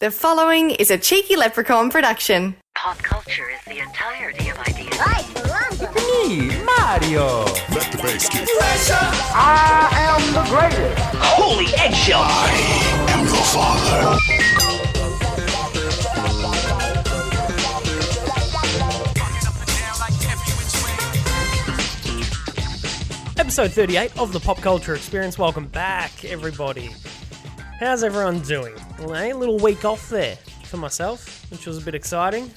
The following is a Cheeky Leprechaun production. Pop culture is the entirety of ideas. Me, Mario. Let the bass kick. I am the greatest. Holy eggshell! I am your father. Episode 38 of the Pop Culture Experience. Welcome back, everybody. How's everyone doing? Well, a little week off there for myself, which was a bit exciting.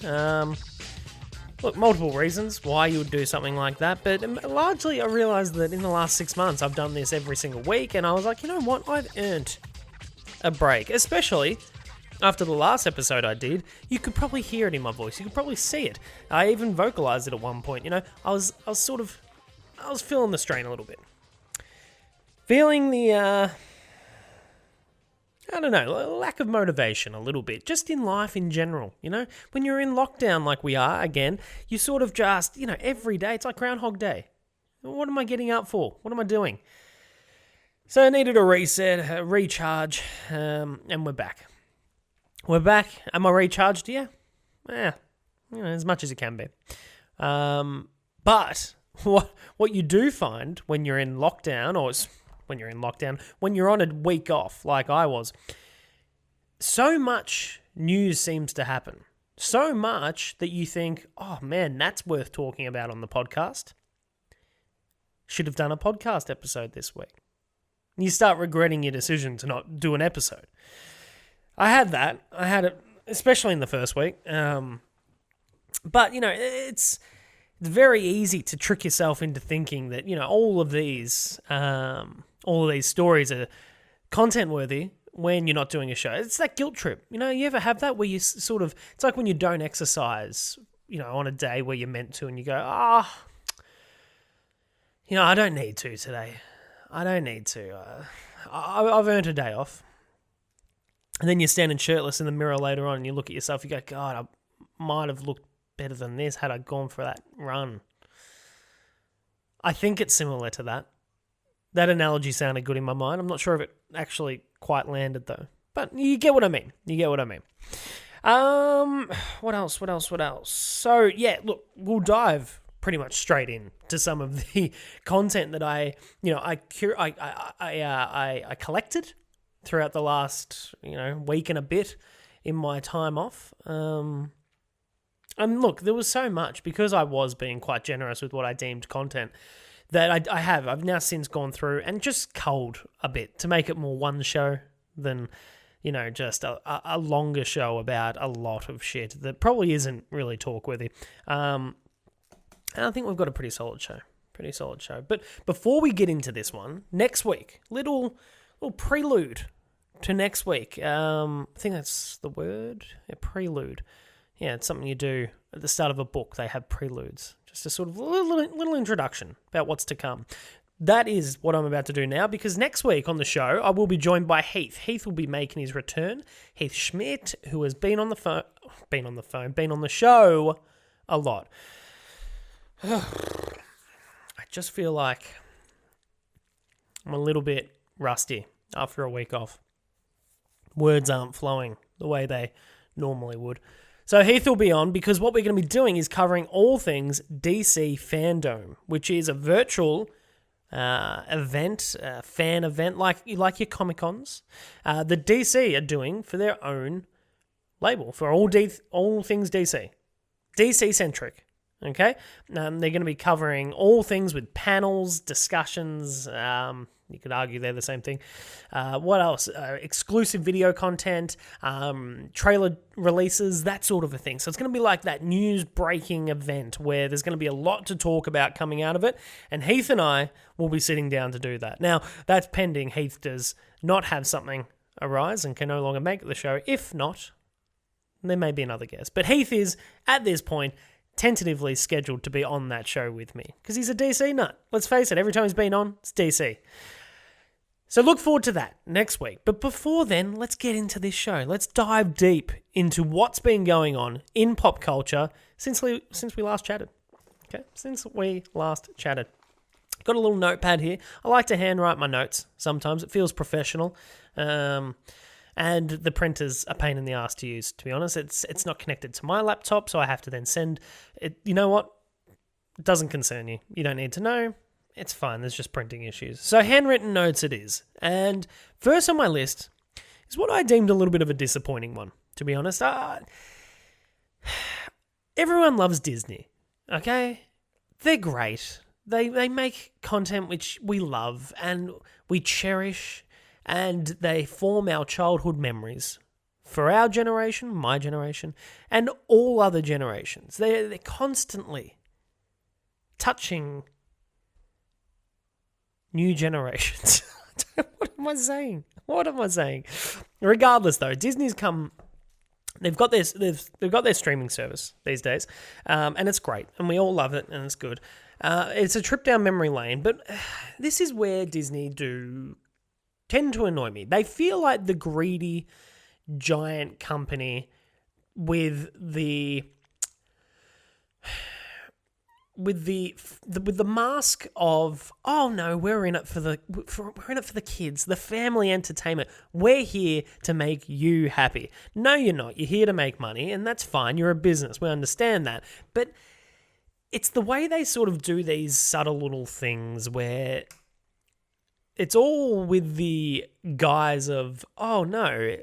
Look, multiple reasons why you would do something like that, but largely I realised that in the last 6 months I've done this every single week, and I was like, you know what, I've earned a break, especially after the last episode I did. You could probably hear it in my voice, you could probably see it. I even vocalised it at one point, you know, I was feeling the strain a little bit. Feeling the, I don't know, lack of motivation a little bit, just in life in general, you know? When you're in lockdown like we are, again, you sort of just, you know, every day, it's like Groundhog Day. What am I getting up for? What am I doing? So I needed a reset, a recharge, and we're back. We're back. Am I recharged? Yeah. Yeah, you know, as much as it can be. But what you do find when you're in lockdown, when you're on a week off like I was, so much news seems to happen. So much that you think, oh man, that's worth talking about on the podcast. Should have done a podcast episode this week. You start regretting your decision to not do an episode. I had it, especially in the first week. But, you know, it's very easy to trick yourself into thinking that, you know, all of these stories are content worthy when you're not doing a show. It's that guilt trip. You know, you ever have that where you sort of, it's like when you don't exercise, you know, on a day where you're meant to, and you go, you know, I don't need to today. I don't need to. I've earned a day off. And then you're standing shirtless in the mirror later on and you look at yourself, you go, God, I might have looked better than this had I gone for that run. I think it's similar to that. That analogy sounded good in my mind. I'm not sure if it actually quite landed though. But you get what I mean. What else? So yeah, look, we'll dive pretty much straight in to some of the content that I collected throughout the last, you know, week and a bit in my time off. And look, there was so much, because I was being quite generous with what I deemed content, that I've now since gone through and just culled a bit to make it more one show than, you know, just a longer show about a lot of shit that probably isn't really talk-worthy. And I think we've got a pretty solid show. But before we get into this one, next week, little prelude to next week. I think that's the word, a prelude. Yeah, it's something you do at the start of a book. They have preludes, just a sort of little introduction about what's to come. That is what I'm about to do now, because next week on the show, I will be joined by Heath. Heath will be making his return. Heath Schmidt, who has been on the show a lot. I just feel like I'm a little bit rusty after a week off. Words aren't flowing the way they normally would. So Heath will be on, because what we're going to be doing is covering all things DC Fandom, which is a virtual event, fan event, like your Comic-Cons, that DC are doing for their own label, for all things DC. DC-centric, okay? They're going to be covering all things with panels, discussions, you could argue they're the same thing. What else? Exclusive video content, trailer releases, that sort of a thing. So it's going to be like that news-breaking event where there's going to be a lot to talk about coming out of it, and Heath and I will be sitting down to do that. Now, that's pending Heath does not have something arise and can no longer make the show. If not, there may be another guest. But Heath is, at this point, tentatively scheduled to be on that show with me, because he's a DC nut. Let's face it, every time he's been on, it's DC. So look forward to that next week. But before then, let's get into this show. Let's dive deep into what's been going on in pop culture since we last chatted. Okay, since we last chatted. Got a little notepad here. I like to handwrite my notes sometimes. It feels professional. And the printer's a pain in the ass to use, to be honest. It's not connected to my laptop, so I have to then send it. You know what? It doesn't concern you. You don't need to know. It's fine. There's just printing issues. So handwritten notes it is. And first on my list is what I deemed a little bit of a disappointing one, to be honest. Everyone loves Disney, okay? They're great. They make content which we love and we cherish, and they form our childhood memories for our generation, my generation, and all other generations. They're constantly touching new generations. What am I saying? What am I saying? Regardless, though, Disney's come. They've got their streaming service these days, and it's great, and we all love it, and it's good. It's a trip down memory lane, but this is where Disney do tend to annoy me. They feel like the greedy giant company with the mask of, oh no, we're in it for the kids, the family entertainment. We're here to make you happy. No, you're not. You're here to make money, and that's fine. You're a business. We understand that. But it's the way they sort of do these subtle little things where it's all with the guise of, oh no,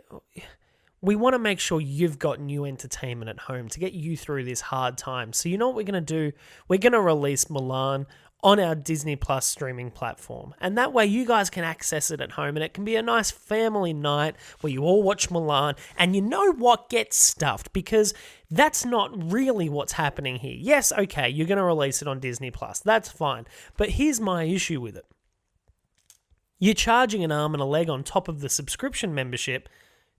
we want to make sure you've got new entertainment at home to get you through this hard time. So you know what we're going to do? We're going to release Mulan on our Disney Plus streaming platform. And that way you guys can access it at home, and it can be a nice family night where you all watch Mulan, and you know what gets stuffed, because that's not really what's happening here. Yes, okay, you're going to release it on Disney Plus. That's fine. But here's my issue with it. You're charging an arm and a leg on top of the subscription membership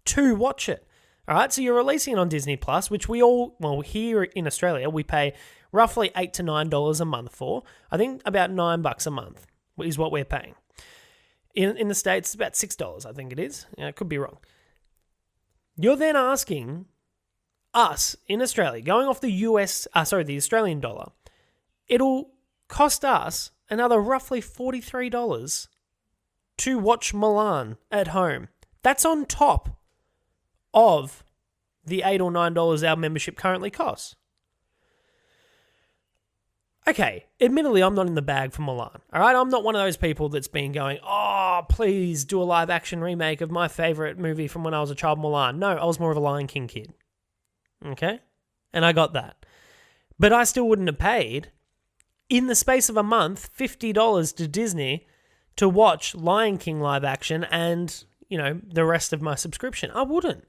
to watch it. All right, so you're releasing it on Disney Plus, which we all, well, here in Australia, we pay roughly $8 to $9 a month for. I think about $9 a month is what we're paying. In the States, it's about $6, I think it is. I could be wrong. You're then asking us in Australia, going off the Australian dollar, it'll cost us another roughly $43 to watch Mulan at home. That's on top of the $8 or $9 our membership currently costs. Okay, admittedly, I'm not in the bag for Mulan. All right, I'm not one of those people that's been going, oh, please do a live action remake of my favorite movie from when I was a child, Mulan. No, I was more of a Lion King kid. Okay, and I got that. But I still wouldn't have paid, in the space of a month, $50 to Disney to watch Lion King live action and, you know, the rest of my subscription. I wouldn't.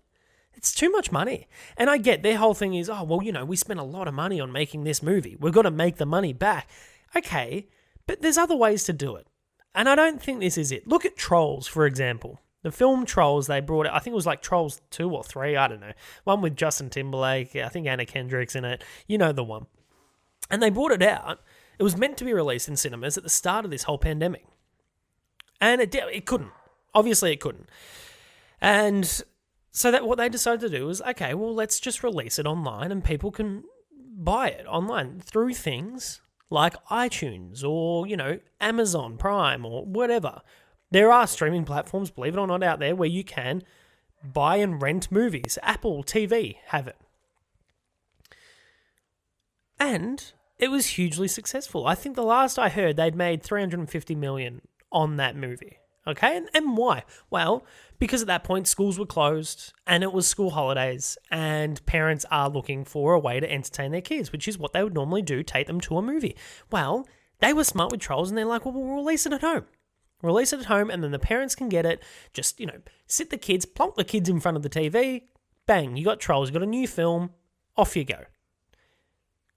It's too much money. And I get their whole thing is, oh, well, you know, we spent a lot of money on making this movie. We've got to make the money back. Okay, but there's other ways to do it. And I don't think this is it. Look at Trolls, for example. The film Trolls, they brought it, I think it was like Trolls 2 or 3, I don't know. One with Justin Timberlake, I think Anna Kendrick's in it. You know the one. And they brought it out. It was meant to be released in cinemas at the start of this whole pandemic. And it couldn't. Obviously it couldn't. And so that what they decided to do was, okay, well, let's just release it online and people can buy it online through things like iTunes or, you know, Amazon Prime or whatever. There are streaming platforms, believe it or not, out there where you can buy and rent movies. Apple TV have it. And it was hugely successful. I think the last I heard, they'd made $350 million on that movie. Okay, and why? Well, because at that point schools were closed and it was school holidays and parents are looking for a way to entertain their kids, which is what they would normally do, take them to a movie. Well, they were smart with Trolls and they're like, well, we'll release it at home. Release it at home and then the parents can get it. Just, you know, sit the kids, plonk the kids in front of the TV, bang, you got Trolls, you got a new film, off you go.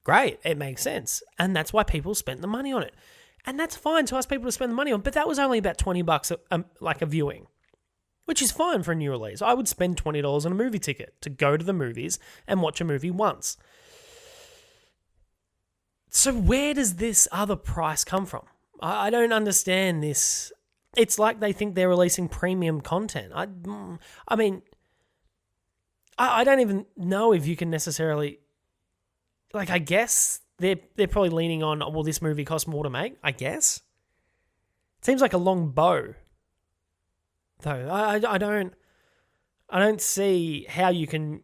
Great, it makes sense. And that's why people spent the money on it. And that's fine to ask people to spend the money on, but that was only about $20 like a viewing, which is fine for a new release. I would spend $20 on a movie ticket to go to the movies and watch a movie once. So where does this other price come from? I don't understand this. It's like they think they're releasing premium content. I mean, I don't even know if you can necessarily, like, I guess they're probably leaning on, well, this movie costs more to make, I guess. It seems like a long bow, though. I I don't see how you can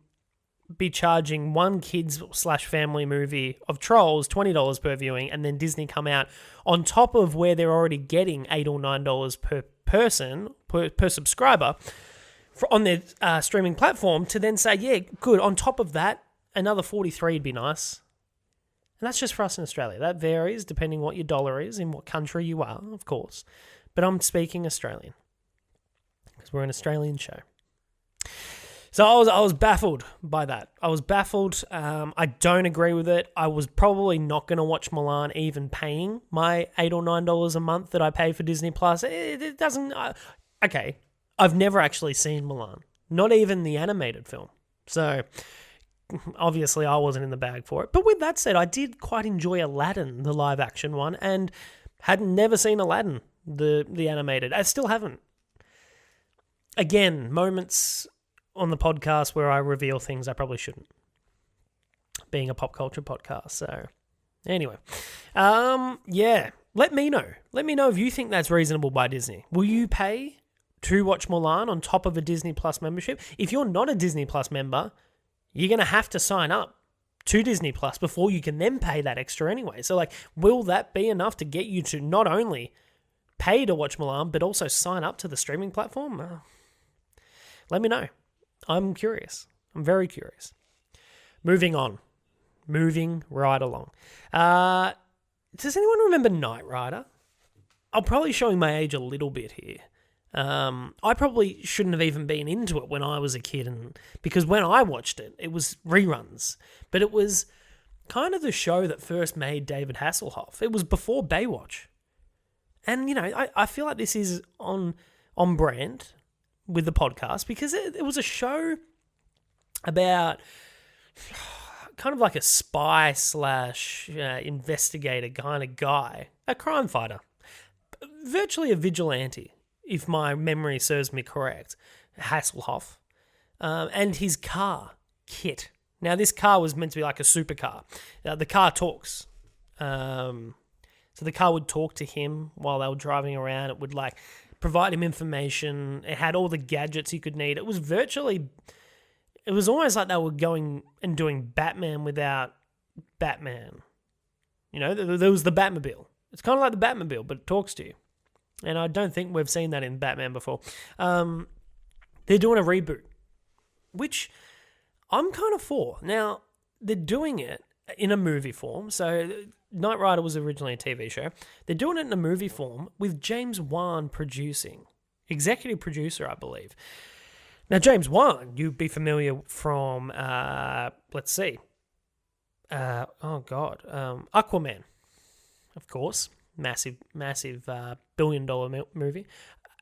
be charging one kids/family movie of Trolls $20 per viewing, and then Disney come out on top of where they're already getting $8 or $9 per person per subscriber on their streaming platform, to then say, yeah, good, on top of that, another 43 would be nice. And that's just for us in Australia. That varies depending what your dollar is, in what country you are, of course. But I'm speaking Australian, because we're an Australian show. So I was baffled by that. I was baffled. I don't agree with it. I was probably not going to watch Mulan, even paying my $8 or $9 a month that I pay for Disney Plus. It doesn't. Okay, I've never actually seen Mulan, not even the animated film. So obviously I wasn't in the bag for it. But with that said, I did quite enjoy Aladdin, the live action one, and had never seen Aladdin, the animated. I still haven't. Again, moments on the podcast where I reveal things I probably shouldn't, being a pop culture podcast. So anyway, yeah, let me know if you think that's reasonable by Disney. Will you pay to watch Mulan on top of a Disney Plus membership? If you're not a Disney Plus member, you're going to have to sign up to Disney Plus before you can then pay that extra anyway. So like, will that be enough to get you to not only pay to watch Mulan, but also sign up to the streaming platform? Let me know. I'm curious. I'm very curious. Moving on. Moving right along. Does anyone remember Knight Rider? I'm probably showing my age a little bit here. I probably shouldn't have even been into it when I was a kid, because when I watched it, it was reruns. But it was kind of the show that first made David Hasselhoff. It was before Baywatch. And, you know, I feel like this is on brand with the podcast, because it was a show about kind of like a spy / investigator kind of guy, a crime fighter, virtually a vigilante, if my memory serves me correct, Hasselhoff, and his car, Kit. Now, this car was meant to be like a supercar. The car talks. So the car would talk to him while they were driving around. It would like provide him information. It had all the gadgets he could need. It was almost like they were going and doing Batman without Batman. You know, there was the Batmobile. It's kind of like the Batmobile, but it talks to you. And I don't think we've seen that in Batman before. They're doing a reboot, which I'm kind of for. Now, they're doing it in a movie form. So Knight Rider was originally a TV show. They're doing it in a movie form with James Wan producing. Executive producer, I believe. Now, James Wan, you'd be familiar from, let's see. Aquaman, of course. Massive $1 billion movie.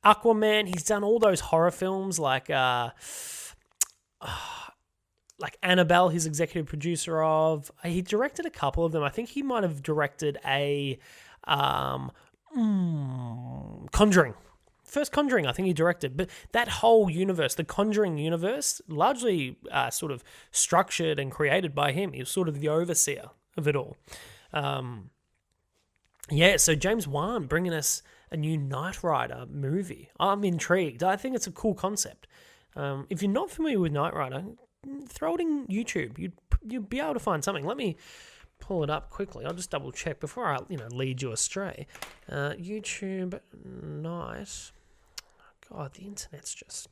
Aquaman, he's done all those horror films like Annabelle, he's executive producer of. He directed a couple of them. I think he might have directed a Conjuring. First Conjuring, I think he directed. But that whole universe, the Conjuring universe, largely sort of structured and created by him. He was sort of the overseer of it all. Yeah, so James Wan bringing us a new Knight Rider movie. I'm intrigued. I think it's a cool concept. If you're not familiar with Knight Rider, throw it in YouTube. You'd be able to find something. Let me pull it up quickly. I'll just double check before I lead you astray. YouTube Knight. God, the internet's just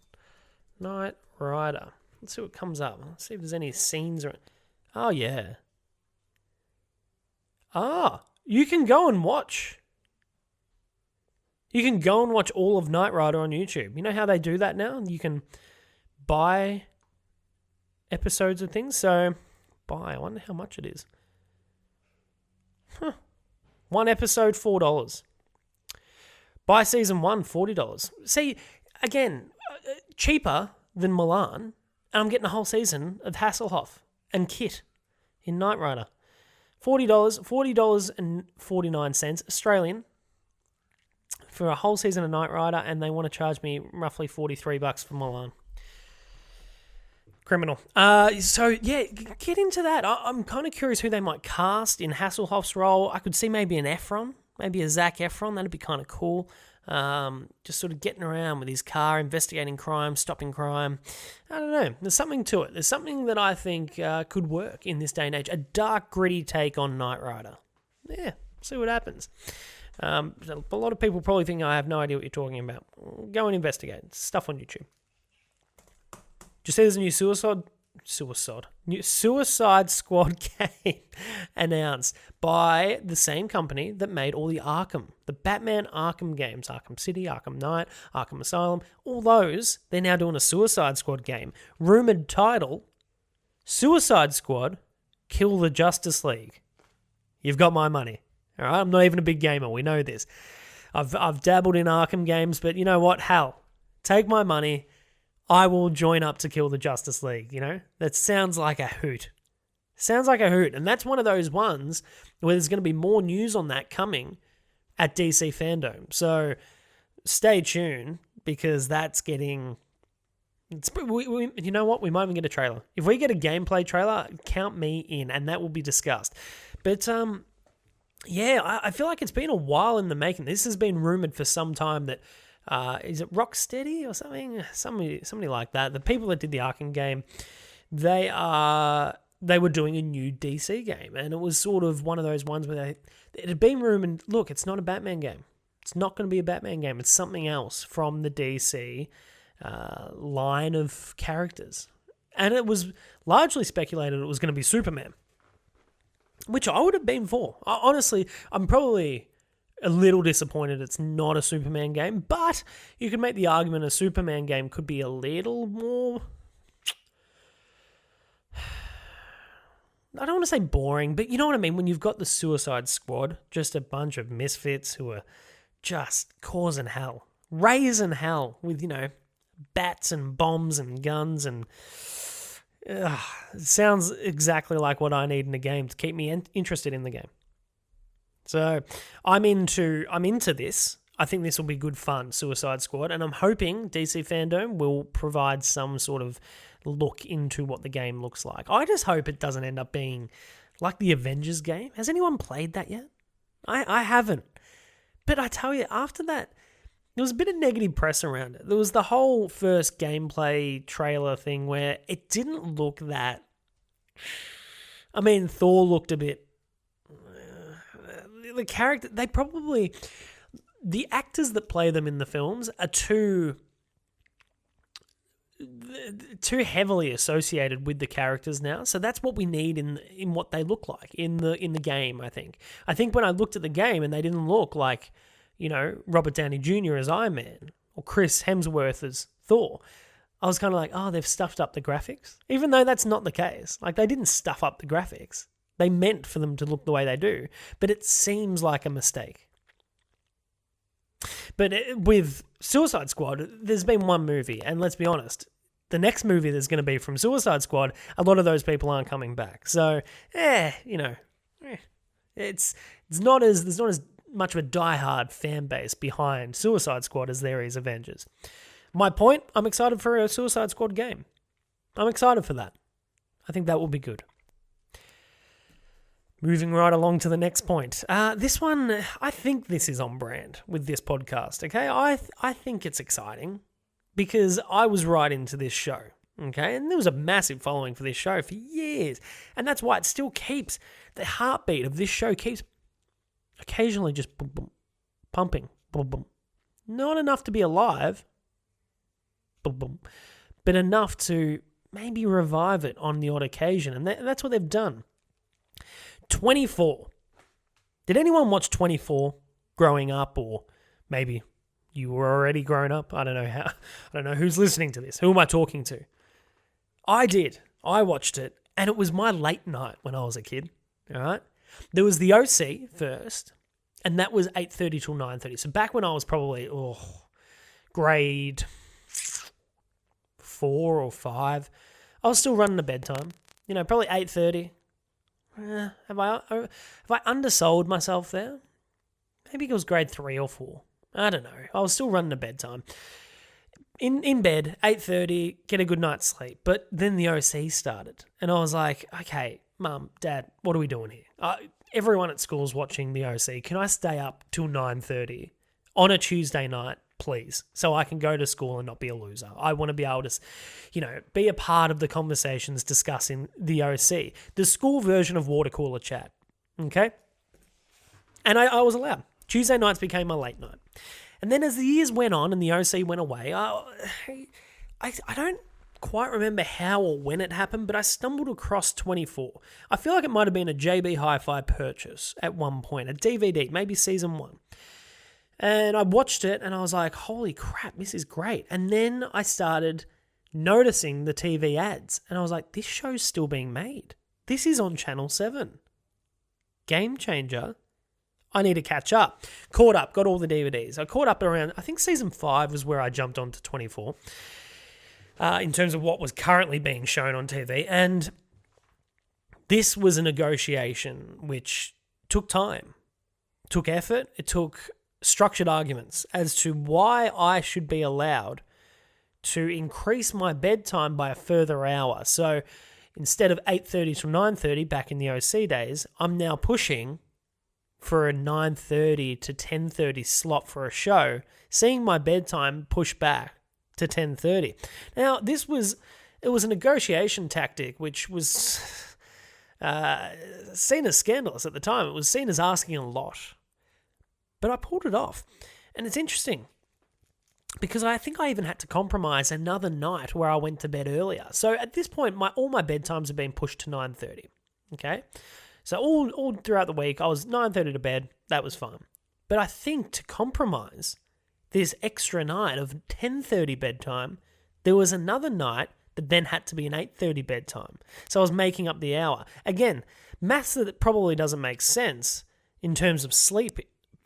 Knight Rider. Let's see what comes up. Let's see if there's any scenes. Oh yeah. You can go and watch. You can go and watch all of Knight Rider on YouTube. You know how they do that now? You can buy episodes of things. So, I wonder how much it is. One episode, $4. Buy season 1, $40. See, again, cheaper than Mulan, and I'm getting a whole season of Hasselhoff and Kit in Knight Rider. $40.49 Australian for a whole season of Knight Rider, and they want to charge me roughly $43 for Mulan. Criminal. So yeah, get into that. I'm kind of curious who they might cast in Hasselhoff's role. I could see maybe an Efron, maybe a Zac Efron. That'd be kind of cool. just sort of getting around with his car, investigating crime, stopping crime. I don't know. There's something to it. There's something that I think could work in this day and age. A dark, gritty take on Knight Rider. Yeah, see what happens. A lot of people probably think I have no idea what you're talking about. Go and investigate. It's stuff on YouTube. Did you see there's a new Suicide Squad game announced by the same company that made all the Batman Arkham games, Arkham City, Arkham Knight, Arkham Asylum, all those, they're now doing a Suicide Squad game. Rumoured title, Suicide Squad, Kill the Justice League. You've got my money. All right, I'm not even a big gamer, we know this. I've dabbled in Arkham games, but you know what? Hell, take my money. I will join up to Kill the Justice League, you know? That sounds like a hoot. And that's one of those ones where there's going to be more news on that coming at DC Fandom. So stay tuned, because that's getting... you know what? We might even get a trailer. If we get a gameplay trailer, count me in, and that will be discussed. But, yeah, I feel like it's been a while in the making. This has been rumoured for some time that... is it Rocksteady or something? Somebody like that. The people that did the Arkham game, they were doing a new DC game, and it was sort of one of those ones where it had been rumored, look, it's not a Batman game. It's not going to be a Batman game. It's something else from the DC line of characters. And it was largely speculated it was going to be Superman, which I would have been for. Honestly, I'm probably... a little disappointed it's not a Superman game, but you can make the argument a Superman game could be a little more... I don't want to say boring, but you know what I mean? When you've got the Suicide Squad, just a bunch of misfits who are just causing hell. Raising hell with, you know, bats and bombs and guns and... it sounds exactly like what I need in a game to keep me interested in the game. So I'm into this. I think this will be good fun, Suicide Squad, and I'm hoping DC Fandom will provide some sort of look into what the game looks like. I just hope it doesn't end up being like the Avengers game. Has anyone played that yet? I haven't. But I tell you, after that, there was a bit of negative press around it. There was the whole first gameplay trailer thing where it didn't look that... I mean, Thor looked a bit... the character, the actors that play them in the films are too heavily associated with the characters now. So that's what we need in what they look like in the game, I think. I think when I looked at the game and they didn't look like, you know, Robert Downey Jr. as Iron Man or Chris Hemsworth as Thor, I was kind of like, oh, they've stuffed up the graphics. Even though that's not the case. Like, they didn't stuff up the graphics. They meant for them to look the way they do, but it seems like a mistake. But with Suicide Squad, there's been one movie, and let's be honest, the next movie there's going to be from Suicide Squad, a lot of those people aren't coming back. So, it's not as there's not as much of a diehard fan base behind Suicide Squad as there is Avengers. My point, I'm excited for a Suicide Squad game. I'm excited for that. I think that will be good. Moving right along to the next point. This one, I think this is on brand with this podcast, okay? I think it's exciting because I was right into this show, okay? And there was a massive following for this show for years. And that's why it still keeps, the heartbeat of this show keeps occasionally just boom, boom, pumping. Boom, boom. Not enough to be alive, boom, boom, but enough to maybe revive it on the odd occasion. And that's what they've done. 24. Did anyone watch 24 growing up, or maybe you were already grown up? I don't know how. I don't know who's listening to this. Who am I talking to? I did. I watched it, and it was my late night when I was a kid. All right. There was the OC first, and that was 8:30 till 9:30. So back when I was probably grade 4 or 5, I was still running to bedtime. You know, probably 8:30. Have I undersold myself there? Maybe it was grade 3 or 4. I don't know. I was still running to bedtime. In bed, 8:30, get a good night's sleep. But then the OC started. And I was like, okay, Mum, Dad, what are we doing here? Everyone at school's watching the OC. Can I stay up till 9:30 on a Tuesday night, please, so I can go to school and not be a loser. I want to be able to, be a part of the conversations discussing the OC, the school version of water cooler chat, okay? And I was allowed. Tuesday nights became my late night. And then as the years went on and the OC went away, I don't quite remember how or when it happened, but I stumbled across 24. I feel like it might have been a JB Hi-Fi purchase at one point, a DVD, maybe season 1. And I watched it and I was like, holy crap, this is great. And then I started noticing the TV ads and I was like, this show's still being made. This is on Channel 7. Game changer. I need to catch up. Caught up, got all the DVDs. I caught up around, I think season 5 was where I jumped on to 24 in terms of what was currently being shown on TV. And this was a negotiation which took time, took effort, it took structured arguments as to why I should be allowed to increase my bedtime by a further hour. So instead of 8:30 to 9:30 back in the OC days, I'm now pushing for a 9:30 to 10:30 slot for a show, seeing my bedtime push back to 10:30. Now, it was a negotiation tactic which was seen as scandalous at the time. It was seen as asking a lot. But I pulled it off. And it's interesting because I think I even had to compromise another night where I went to bed earlier. So at this point, all my bedtimes have been pushed to 9:30. Okay? So all throughout the week, I was 9:30 to bed. That was fine. But I think to compromise this extra night of 10:30 bedtime, there was another night that then had to be an 8:30 bedtime. So I was making up the hour. Again, maths that probably doesn't make sense in terms of sleep,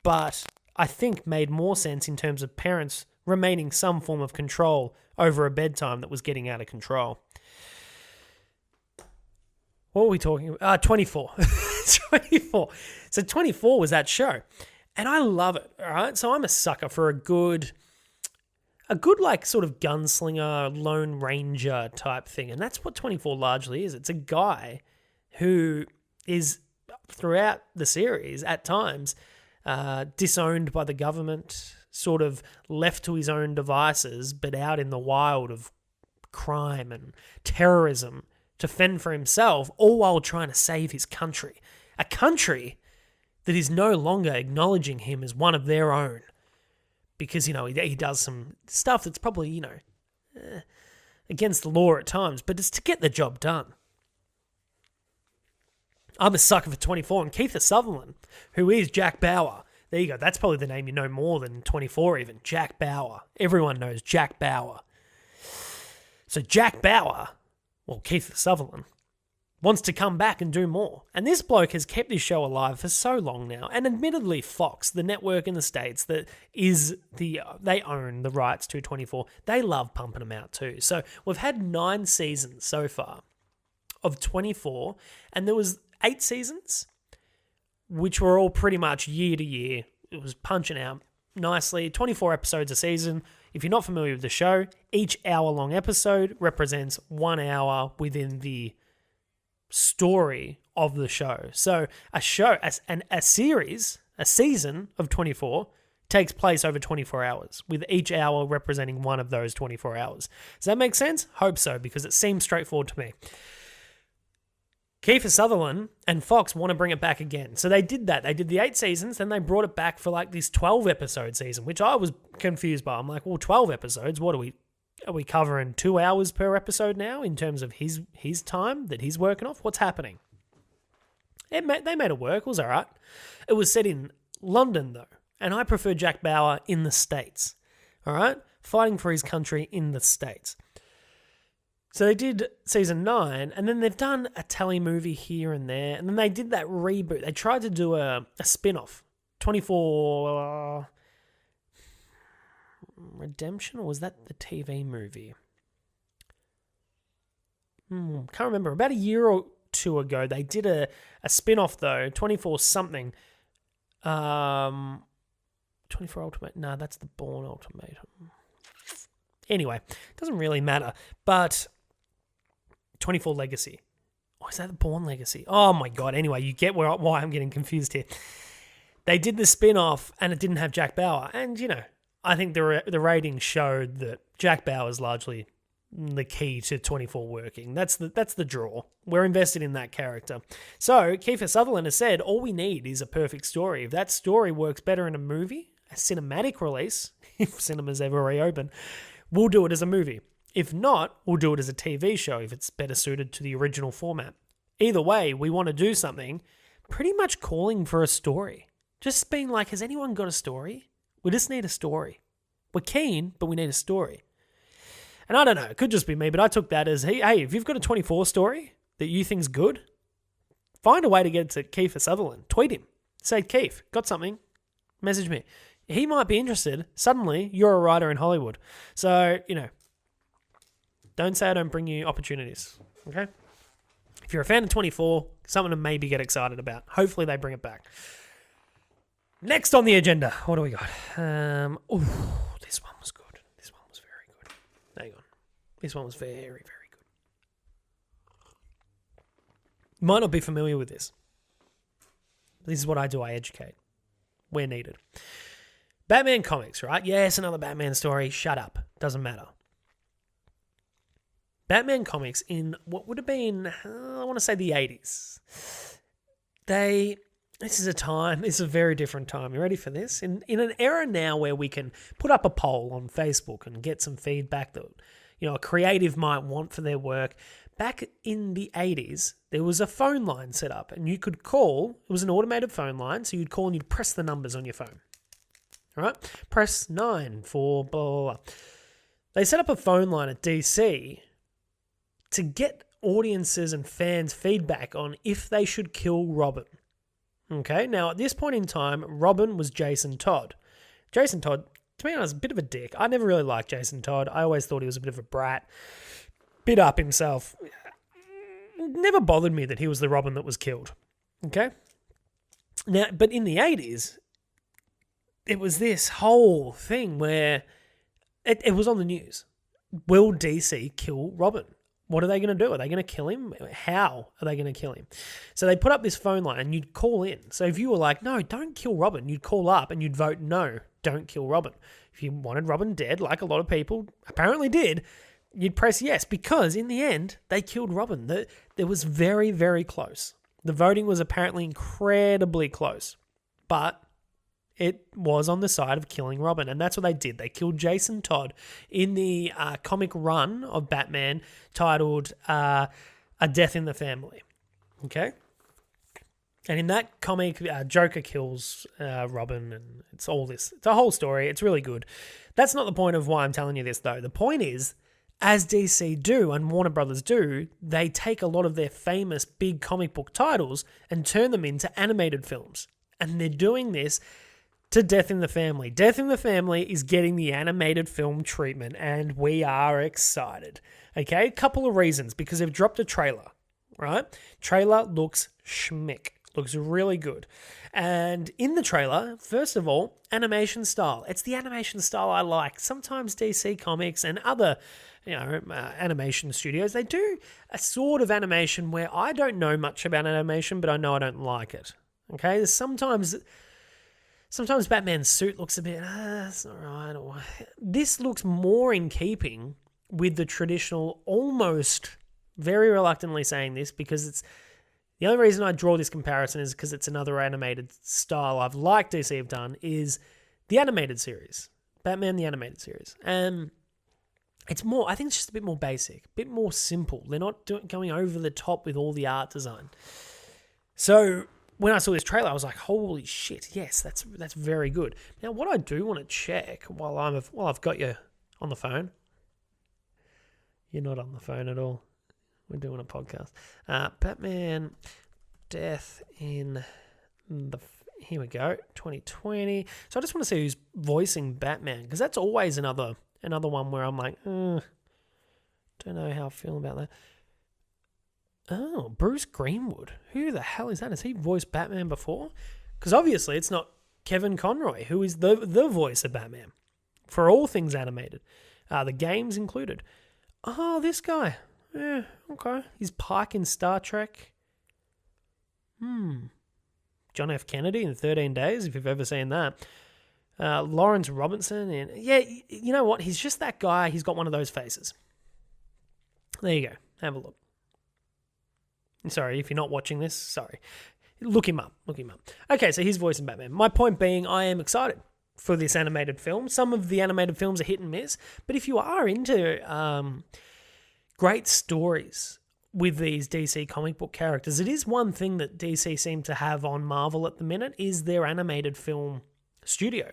but I think made more sense in terms of parents remaining some form of control over a bedtime that was getting out of control. What were we talking about? 24. 24. So 24 was that show. And I love it, all right? So I'm a sucker for a good like sort of gunslinger, Lone Ranger type thing. And that's what 24 largely is. It's a guy who is, throughout the series, at times, disowned by the government, sort of left to his own devices, but out in the wild of crime and terrorism to fend for himself, all while trying to save his country. A country that is no longer acknowledging him as one of their own. Because, he does some stuff that's probably, against the law at times, but it's to get the job done. I'm a sucker for 24, and Keith Sutherland, who is Jack Bauer. There you go. That's probably the name you know more than 24 even. Jack Bauer. Everyone knows Jack Bauer. So Jack Bauer, Keith Sutherland, wants to come back and do more. And this bloke has kept this show alive for so long now. And admittedly, Fox, the network in the States that they own the rights to 24, they love pumping them out too. So we've had 9 seasons so far of 24, and there was 8 seasons, which were all pretty much year to year. It was punching out nicely. 24 episodes a season. If you're not familiar with the show, each hour-long episode represents 1 hour within the story of the show. So a season of 24 takes place over 24 hours, with each hour representing one of those 24 hours. Does that make sense? Hope so, because it seems straightforward to me. Kiefer Sutherland and Fox want to bring it back again. So they did that. They did the 8 seasons, then they brought it back for like this 12-episode season, which I was confused by. I'm like, 12 episodes? What are we covering 2 hours per episode now in terms of his time that he's working off? What's happening? They made it work. It was all right. It was set in London, though, and I prefer Jack Bauer in the States, all right? Fighting for his country in the States. So they did season 9, and then they've done a telly movie here and there, and then they did that reboot. They tried to do a spin-off, 24 Redemption, or was that the TV movie? Can't remember. About a year or 2 ago, they did a spin-off, though, 24 something. 24 Ultimate. No, that's the Bourne Ultimatum. Anyway, doesn't really matter, but 24 Legacy. Oh, is that the Bourne Legacy? Oh my God. Anyway, you get why I'm getting confused here. they did the spin-off and it didn't have Jack Bauer. And, I think the ratings showed that Jack Bauer is largely the key to 24 working. That's the draw. We're invested in that character. So Kiefer Sutherland has said, all we need is a perfect story. If that story works better in a movie, a cinematic release, if cinemas ever reopen, we'll do it as a movie. If not, we'll do it as a TV show if it's better suited to the original format. Either way, we want to do something pretty much calling for a story. Just being like, has anyone got a story? We just need a story. We're keen, but we need a story. And I don't know, it could just be me, but I took that as, hey, if you've got a 24 story that you think's good, find a way to get it to Kiefer Sutherland. Tweet him. Say, Keith, got something? Message me. He might be interested. Suddenly, you're a writer in Hollywood. So, don't say I don't bring you opportunities, okay? If you're a fan of 24, something to maybe get excited about. Hopefully they bring it back. Next on the agenda, what do we got? This one was good. This one was very good. Hang on. This one was very, very good. Might not be familiar with this. This is what I do. I educate where needed. Batman comics, right? Yes, another Batman story. Shut up. Doesn't matter. Batman comics in what would have been, I want to say the 80s. This is a very different time. You ready for this? In an era now where we can put up a poll on Facebook and get some feedback that, a creative might want for their work. Back in the 80s, there was a phone line set up and you could call. It was an automated phone line, so you'd call and you'd press the numbers on your phone. All right? Press 9 for blah, blah, blah. They set up a phone line at DC to get audiences and fans feedback on if they should kill Robin. Okay, now at this point in time, Robin was Jason Todd. Jason Todd, to be honest, a bit of a dick. I never really liked Jason Todd. I always thought he was a bit of a brat. Bit up himself. Never bothered me that he was the Robin that was killed. Okay? Now, but in the 80s, it was this whole thing where it was on the news. Will DC kill Robin? What are they going to do? Are they going to kill him? How are they going to kill him? So they put up this phone line and you'd call in. So if you were like, no, don't kill Robin, you'd call up and you'd vote no, don't kill Robin. If you wanted Robin dead, like a lot of people apparently did, you'd press yes, because in the end, they killed Robin. It was very, very close. The voting was apparently incredibly close, but it was on the side of killing Robin, and that's what they did. They killed Jason Todd in the comic run of Batman titled A Death in the Family. Okay? And in that comic, Joker kills Robin, and it's all this. It's a whole story. It's really good. That's not the point of why I'm telling you this, though. The point is, as DC do and Warner Brothers do, they take a lot of their famous big comic book titles and turn them into animated films. And they're doing this to Death in the Family. Death in the Family is getting the animated film treatment, and we are excited. Okay, a couple of reasons. Because they've dropped a trailer, right? Trailer looks schmick. Looks really good. And in the trailer, first of all, animation style. It's the animation style I like. Sometimes DC Comics and other animation studios, they do a sort of animation where I don't know much about animation, but I know I don't like it. Okay, there's sometimes Batman's suit looks a bit, that's not right. This looks more in keeping with the traditional, almost, very reluctantly saying this, because it's, the only reason I draw this comparison is because it's another animated style I've liked DC have done, is the animated series. Batman, the animated series. And it's more, I think it's just a bit more basic, a bit more simple. They're not going over the top with all the art design. So when I saw this trailer, I was like, holy shit, yes, that's very good. Now, what I do want to check while I've got you on the phone. You're not on the phone at all. We're doing a podcast. Batman Death in the... Here we go, 2020. So I just want to see who's voicing Batman, because that's always another one where I'm like, don't know how I feel about that. Oh, Bruce Greenwood. Who the hell is that? Has he voiced Batman before? Because obviously it's not Kevin Conroy, who is the voice of Batman for all things animated, the games included. Oh, this guy. Yeah, okay. He's Pike in Star Trek. John F. Kennedy in 13 Days, if you've ever seen that. Lawrence Robinson, and yeah, you know what? He's just that guy. He's got one of those faces. There you go. Have a look. Sorry, if you're not watching this, sorry. Look him up. Okay, so he's voicing Batman. My point being, I am excited for this animated film. Some of the animated films are hit and miss, but if you are into great stories with these DC comic book characters, it is one thing that DC seem to have on Marvel at the minute is their animated film studio.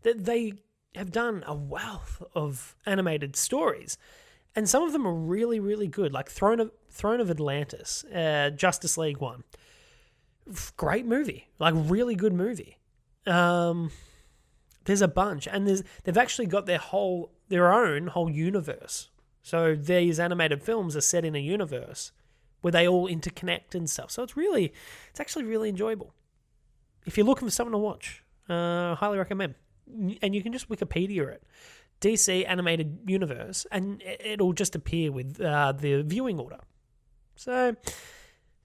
That they have done a wealth of animated stories, and some of them are really, really good, like Throne of Atlantis, Justice League one. Great movie, like really good movie. There's a bunch, and they've actually got their own whole universe. So these animated films are set in a universe where they all interconnect and stuff. So it's actually really enjoyable. If you're looking for something to watch, highly recommend. And you can just Wikipedia it, DC Animated Universe, and it'll just appear with the viewing order. So,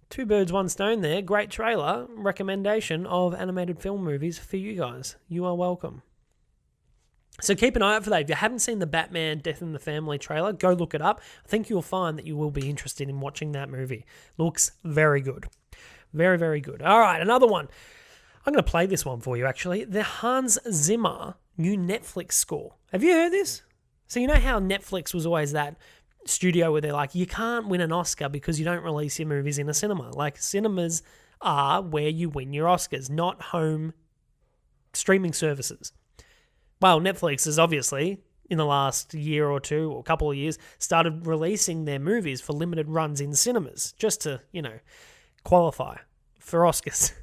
2 birds, 1 stone there. Great trailer recommendation of animated film movies for you guys. You are welcome. So keep an eye out for that. If you haven't seen the Batman Death in the Family trailer, go look it up. I think you'll find that you will be interested in watching that movie. Looks very good. Very, very good. All right, another one. I'm going to play this one for you, actually. The Hans Zimmer new Netflix score. Have you heard this? So you know how Netflix was always that studio where they're like, you can't win an Oscar because you don't release your movies in a cinema. Like, cinemas are where you win your Oscars, not home streaming services. Well, Netflix has obviously, in the last year or two, or couple of years, started releasing their movies for limited runs in cinemas, just to, qualify for Oscars.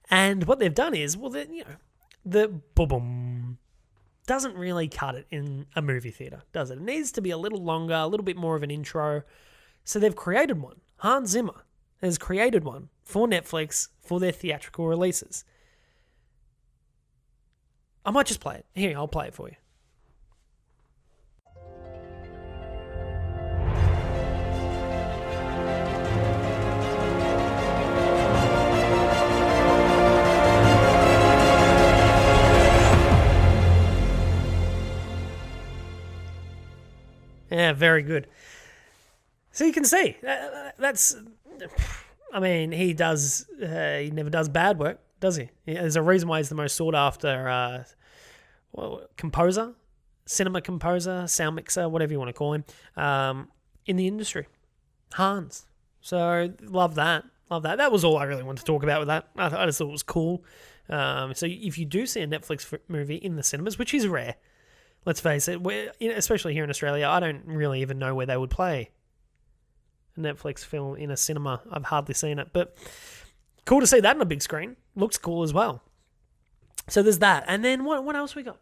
And what they've done is, the boom doesn't really cut it in a movie theater, does it? It needs to be a little longer, a little bit more of an intro. So they've created one. Hans Zimmer has created one for Netflix for their theatrical releases. I might just play it. Here, I'll play it for you. Yeah, very good. So you can see, that's, he never does bad work, does he? There's a reason why he's the most sought after composer, cinema composer, sound mixer, whatever you want to call him, in the industry. Hans. So love that. That was all I really wanted to talk about with that. I just thought it was cool. So if you do see a Netflix movie in the cinemas, which is rare, let's face it, especially here in Australia, I don't really even know where they would play a Netflix film in a cinema. I've hardly seen it, but cool to see that on a big screen. Looks cool as well. So there's that. And then what else we got?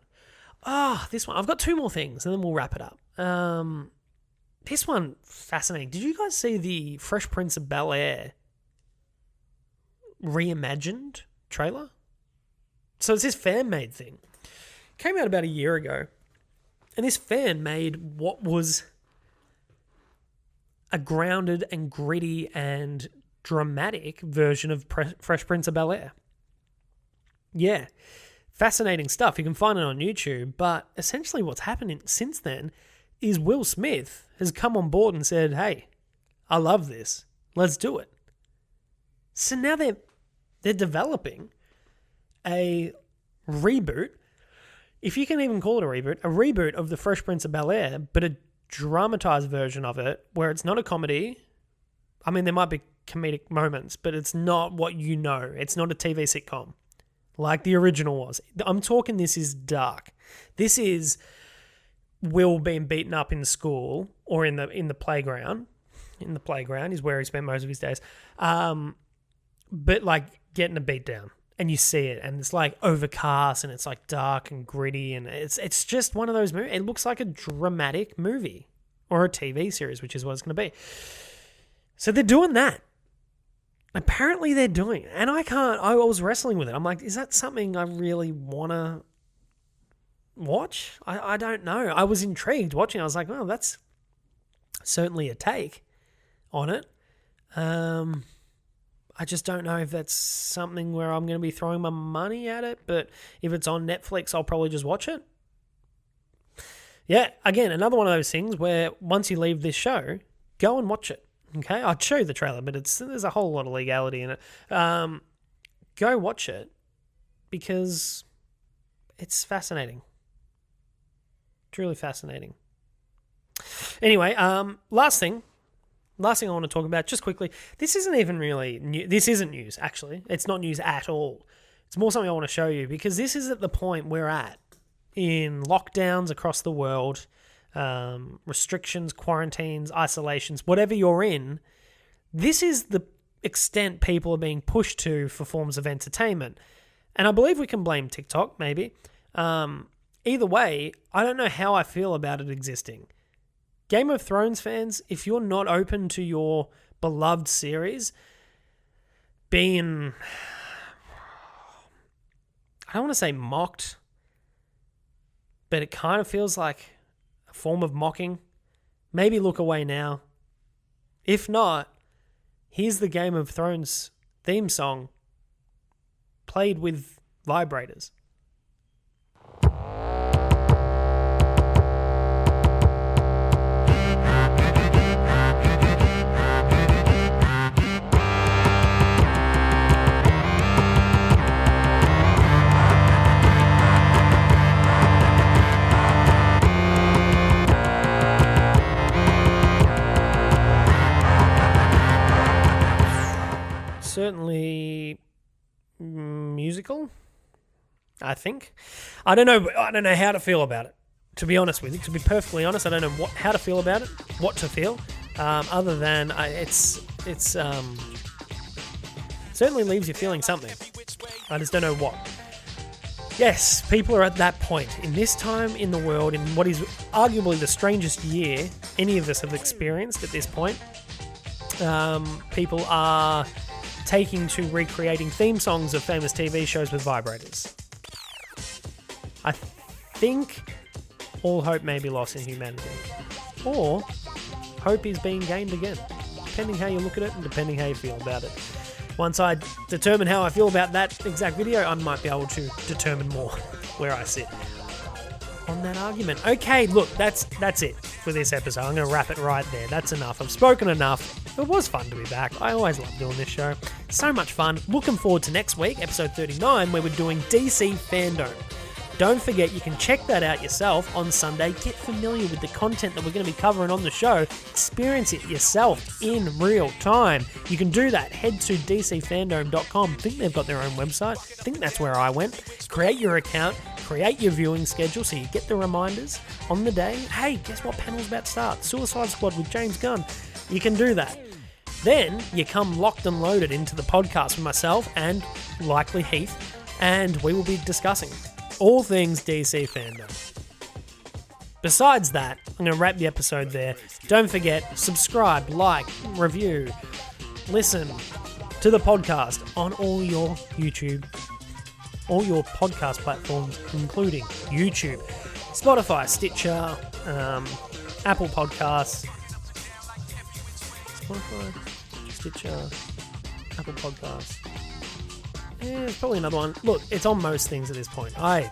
This one. I've got 2 more things, and then we'll wrap it up. This one, fascinating. Did you guys see the Fresh Prince of Bel-Air reimagined trailer? So it's this fan-made thing. Came out about a year ago. And this fan made what was a grounded and gritty and dramatic version of Fresh Prince of Bel-Air. Yeah, fascinating stuff. You can find it on YouTube. But essentially what's happening since then is Will Smith has come on board and said, hey, I love this. Let's do it. So now they're developing a reboot, if you can even call it a reboot of the Fresh Prince of Bel-Air, but a dramatized version of it where it's not a comedy. There might be comedic moments, but it's not what you know. It's not a TV sitcom like the original was. I'm talking this is dark. This is Will being beaten up in school or in the playground. In the playground is where he spent most of his days. But like getting a beat down. And you see it, and it's like overcast, and it's like dark and gritty, and it's just one of those movies. It looks like a dramatic movie or a TV series, which is what it's going to be. So they're doing that. Apparently they're doing it, and I was wrestling with it. I'm like, is that something I really want to watch? I don't know. I was intrigued watching. I was like, well, that's certainly a take on it. I I just don't know if that's something where I'm going to be throwing my money at it, but if it's on Netflix, I'll probably just watch it. Yeah, again, another one of those things where once you leave this show, go and watch it. Okay, I'll show you the trailer, but there's a whole lot of legality in it. Go watch it because it's fascinating. Truly fascinating. Anyway, last thing I want to talk about, just quickly. This isn't even really new. This isn't news, actually. It's not news at all. It's more something I want to show you because this is at the point we're at in lockdowns across the world, restrictions, quarantines, isolations, whatever you're in. This is the extent people are being pushed to for forms of entertainment. And I believe we can blame TikTok, maybe. Either way, I don't know how I feel about it existing. Game of Thrones fans, if you're not open to your beloved series being, I don't want to say mocked, but it kind of feels like a form of mocking, maybe look away now. If not, here's the Game of Thrones theme song played with vibrators. Certainly musical, I think. I don't know how to feel about it, to be honest with you. To be perfectly honest, I don't know how to feel about it, what to feel, other than it's certainly leaves you feeling something. I just don't know what. Yes, people are at that point in this time in the world, in what is arguably the strangest year any of us have experienced at this point. People are taking to recreating theme songs of famous TV shows with vibrators. I think all hope may be lost in humanity. Or hope is being gained again, depending how you look at it and depending how you feel about it. Once I determine how I feel about that exact video, I might be able to determine more where I sit on that argument. Okay, look, that's it for this episode. I'm going to wrap it right there. That's enough. I've spoken enough. It was fun to be back. I always love doing this show. So much fun. Looking forward to next week, episode 39, where we're doing DC Fandom. Don't forget, you can check that out yourself on Sunday. Get familiar with the content that we're going to be covering on the show. Experience it yourself in real time. You can do that. Head to dcfandom.com. I think they've got their own website. I think that's where I went. Create your account. Create your viewing schedule so you get the reminders on the day. Hey, guess what panel's about to start? Suicide Squad with James Gunn. You can do that. Then you come locked and loaded into the podcast with myself and likely Heath, and we will be discussing all things DC fandom. Besides that, I'm going to wrap the episode there. Don't forget, subscribe, like, review, listen to the podcast on all your podcast platforms, including YouTube, Spotify, Stitcher, Apple Podcasts, Apple Podcasts. There's probably another one. Look, it's on most things at this point. I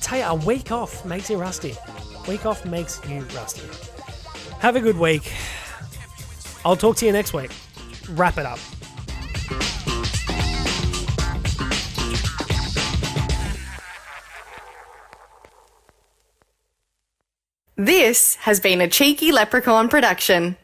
tell you, a week off makes you rusty. Week off makes you rusty. Have a good week. I'll talk to you next week. Wrap it up. This has been a Cheeky Leprechaun production.